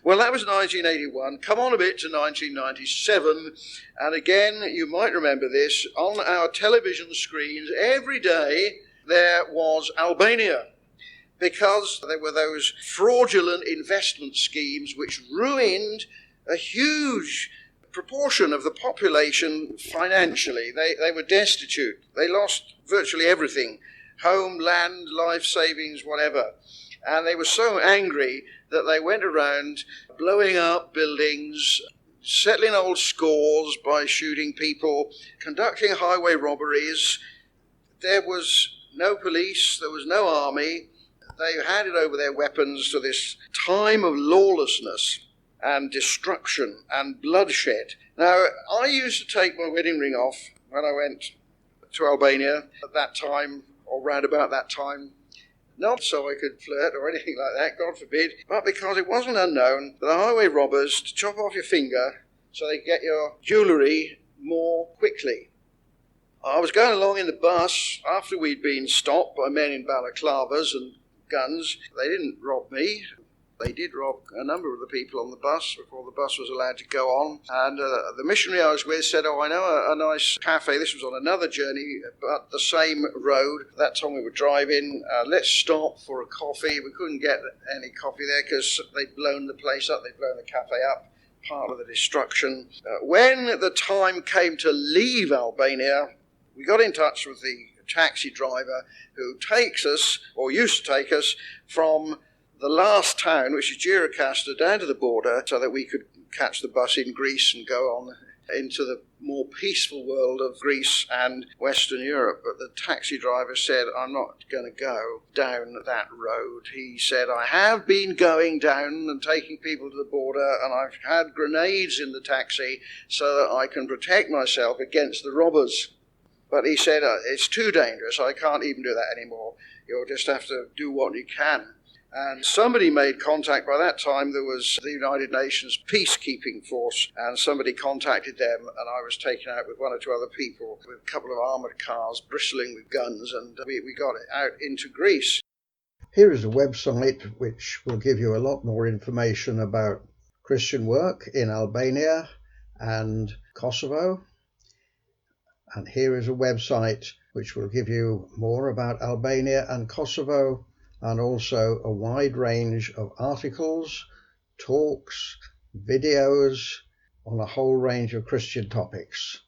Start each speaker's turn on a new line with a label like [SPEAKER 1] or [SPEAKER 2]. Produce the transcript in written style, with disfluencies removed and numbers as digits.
[SPEAKER 1] Well, that was 1981. Come on a bit to 1997. And again, you might remember this, on our television screens every day there was Albania, because there were those fraudulent investment schemes which ruined a huge proportion of the population financially. They were destitute. They lost virtually everything, home, land, life savings, whatever. And they were so angry that they went around blowing up buildings, settling old scores by shooting people, conducting highway robberies. There was no police, there was no army. They handed over their weapons to this time of lawlessness and destruction and bloodshed. Now, I used to take my wedding ring off when I went to Albania at that time, or round about that time. Not so I could flirt or anything like that, God forbid, but because it wasn't unknown for the highway robbers to chop off your finger so they could get your jewellery more quickly. I was going along in the bus after we'd been stopped by men in balaclavas and guns. They didn't rob me. They did rob a number of the people on the bus before the bus was allowed to go on. And the missionary I was with said, oh, I know a nice cafe. This was on another journey, but the same road. That time we were driving. Let's stop for a coffee. We couldn't get any coffee there because they'd blown the place up. They'd blown the cafe up, part of the destruction. When the time came to leave Albania, we got in touch with the taxi driver who takes us, or used to take us, from the last town, which is Gjirokastër, down to the border so that we could catch the bus in Greece and go on into the more peaceful world of Greece and Western Europe. But the taxi driver said, I'm not going to go down that road. He said, I have been going down and taking people to the border, and I've had grenades in the taxi so that I can protect myself against the robbers. But he said, it's too dangerous. I can't even do that anymore. You'll just have to do what you can. And somebody made contact. By that time, there was the United Nations peacekeeping force, and somebody contacted them, and I was taken out with one or two other people with a couple of armoured cars bristling with guns, and we got it out into Greece.
[SPEAKER 2] Here is a website which will give you a lot more information about Christian work in Albania and Kosovo. And here is a website which will give you more about Albania and Kosovo, and also a wide range of articles, talks, videos on a whole range of Christian topics.